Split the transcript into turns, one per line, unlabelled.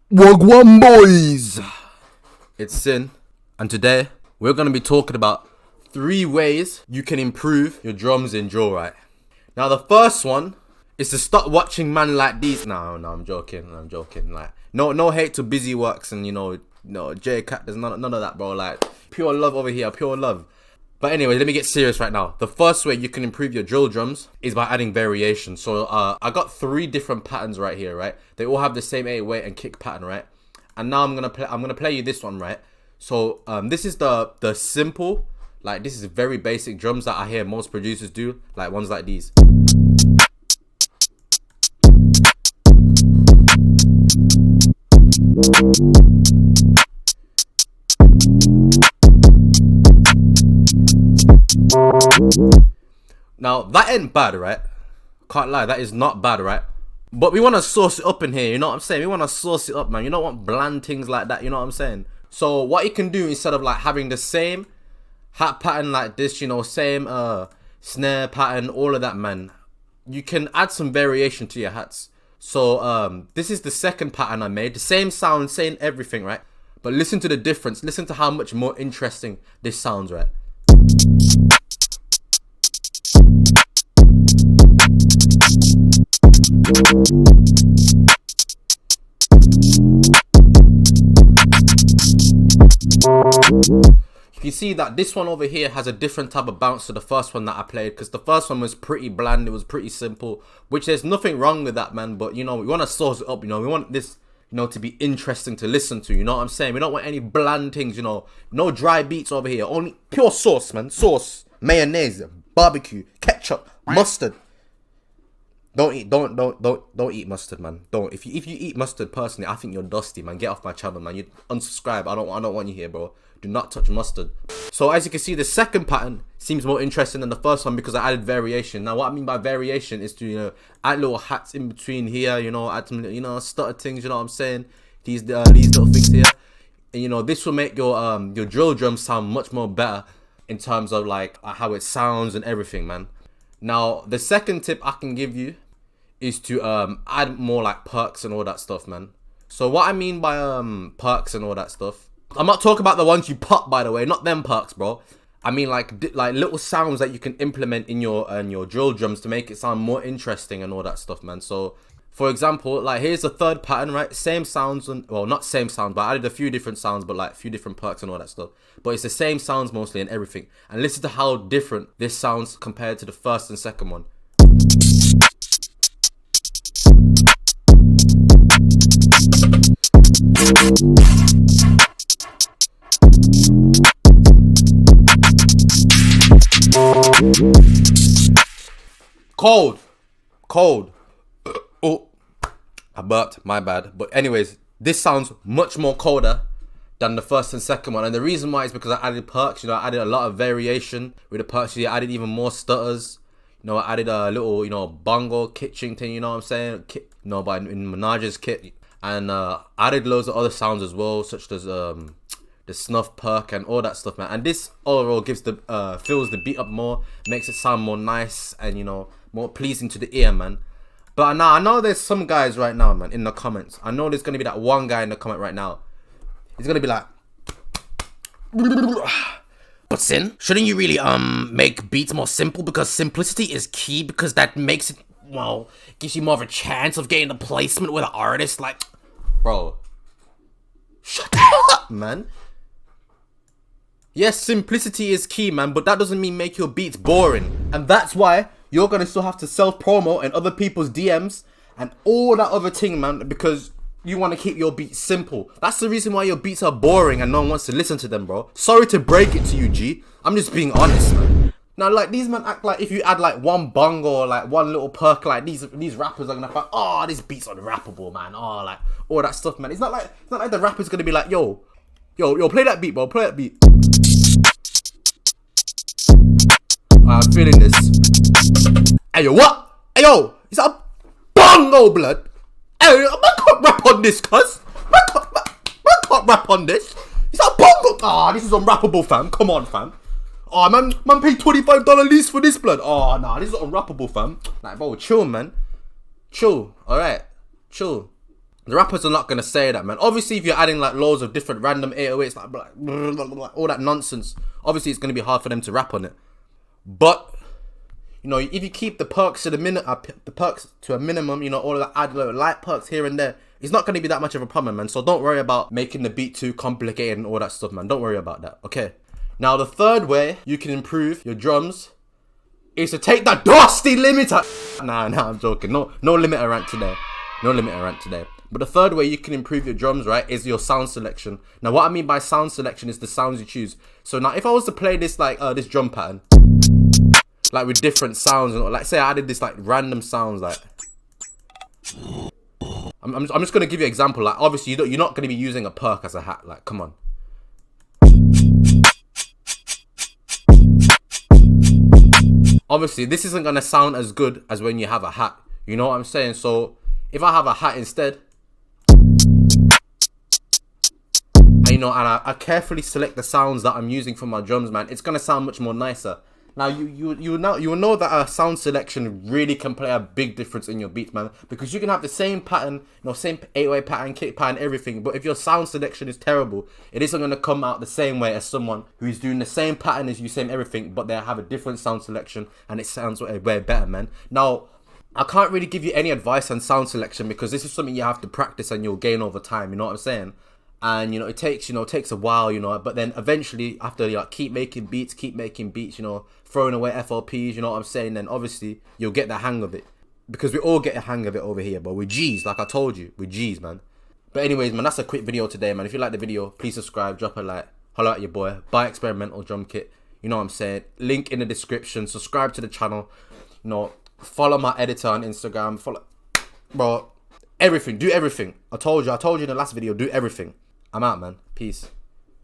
Wagwan boys! It's Sin, and today we're going to be talking about 3 ways you can improve your drums in drill, right? Now the first one is to stop watching man like these. No, I'm joking. Like, no hate to Busy Works and J-Cat. There's none of that, bro. Like, pure love over here, pure love. But anyway, let me get serious right now. The first way you can improve your drill drums is by adding variation. So I got 3 different patterns right here, right? They all have the same 8-weight and kick pattern, right? And now I'm gonna play you this one, right? So this is the simple, like, this is very basic drums that I hear most producers do, like ones like these. Now that ain't bad, right? Can't lie, that is not bad, right? But we want to sauce it up in here, you know what I'm saying? We want to sauce it up, man. You don't want bland things like that, you know what I'm saying? So what you can do, instead of like having the same hat pattern like this, same snare pattern, all of that, man, you can add some variation to your hats. So this is the second pattern I made. The same sound, same everything, right? But listen to the difference. Listen to how much more interesting this sounds, right? You can see that this one over here has a different type of bounce to the first one that I played, because the first one was pretty bland, it was pretty simple, which there's nothing wrong with that, man. But we want to sauce it up, we want this to be interesting to listen to, you know what I'm saying? We don't want any bland things, no dry beats over here, only pure sauce, man. Sauce, mayonnaise, barbecue, ketchup, mustard. Don't eat mustard, man. Don't. If you eat mustard, personally, I think you're dusty, man. Get off my channel, man. You unsubscribe. I don't want you here, bro. Do not touch mustard. So as you can see, the second pattern seems more interesting than the first one because I added variation. Now what I mean by variation is to add little hats in between here, add some stutter things, you know what I'm saying? These little things here. And this will make your drill drum sound much more better in terms of like how it sounds and everything, man. Now the second tip I can give you is to add more like perks and all that stuff, man. So what I mean by perks and all that stuff, I'm not talking about the ones you pop, by the way, not them perks, bro. I mean like little sounds that you can implement in your drill drums to make it sound more interesting and all that stuff, man. So for example, like here's the third pattern, right? Same sounds, and well, not same sounds, but I added a few different sounds, but like a few different perks and all that stuff. But it's the same sounds mostly and everything. And listen to how different this sounds compared to the first and second one. Cold. Oh, I burped, my bad. But anyways, this sounds much more colder than the first and second one. And the reason why is because I added perks, I added a lot of variation with the perks. I added even more stutters. I added a little, bongo kitchen thing, you know what I'm saying? But in Minaj's kit. And added loads of other sounds as well, such as the snuff perk and all that stuff, man. And this overall gives fills the beat up more, makes it sound more nice and more pleasing to the ear, man. But now I know there's some guys right now, man, in the comments. I know there's gonna be that one guy in the comment right now. He's gonna be like, but Sin, shouldn't you really make beats more simple, because simplicity is key, because that makes it, well, gives you more of a chance of getting the placement with an artist? Like, bro, shut the hell up, man. Yes, simplicity is key, man, but that doesn't mean make your beats boring. And that's why you're gonna still have to self-promo in other people's DMs and all that other thing, man, because you want to keep your beats simple. That's the reason why your beats are boring and no one wants to listen to them, bro. Sorry to break it to you, G. I'm just being honest, man. Now, like, these men act like if you add like one bongo or like one little perk, like these rappers are gonna find, oh, this beat's unrappable, man. Oh, like all that stuff, man. It's not like the rapper's gonna be like, yo, play that beat, bro. Play that beat. I'm feeling this. Hey, yo, what? Hey, yo, is that a bongo, blood? Hey, I can't rap on this, cuz. I can't rap on this. Is that a bongo? Ah, this is unrappable, fam. Come on, fam. Oh, man paid $25 lease for this, blood. Oh, nah, this is unrappable, fam. Like, bro, chill, man. Chill, alright. Chill. The rappers are not gonna say that, man. Obviously, if you're adding like loads of different random 808s, like blah, blah, blah, all that nonsense, obviously it's gonna be hard for them to rap on it. But you know, if you keep the perks to the perks to a minimum, you know, all of that add little light perks here and there, it's not gonna be that much of a problem, man. So don't worry about making the beat too complicated and all that stuff, man. Don't worry about that. Okay. Now the third way you can improve your drums is to take that dusty limiter. Nah, I'm joking. No limiter rant today. No limiter rant today. But the third way you can improve your drums, right, is your sound selection. Now, what I mean by sound selection is the sounds you choose. So now, if I was to play this like this drum pattern, like with different sounds, and like say I added this like random sounds, like I'm just gonna give you an example. Like obviously you're not gonna be using a perk as a hat. Like come on. Obviously, this isn't gonna sound as good as when you have a hat. You know what I'm saying? So if I have a hat instead, and, you know, and I carefully select the sounds that I'm using for my drums, man, it's gonna sound much more nicer. Now you will know that a sound selection really can play a big difference in your beats, man, because you can have the same pattern, you know, same 808 pattern, kick pattern, everything, but if your sound selection is terrible, it isn't gonna come out the same way as someone who's doing the same pattern as you, same everything, but they have a different sound selection and it sounds way better, man. Now, I can't really give you any advice on sound selection because this is something you have to practice and you'll gain over time, you know what I'm saying? And you know, it takes a while, you know, but then eventually after you like, keep making beats, you know, throwing away FLPs, you know what I'm saying, then obviously you'll get the hang of it. Because we all get a hang of it over here, but we're G's, like I told you, we're G's, man. But anyways, man, that's a quick video today, man. If you like the video, please subscribe, drop a like, holler at your boy, buy experimental drum kit, you know what I'm saying, link in the description, subscribe to the channel, you know, follow my editor on Instagram, follow, bro, everything, do everything. I told you in the last video, do everything. I'm out, man. Peace.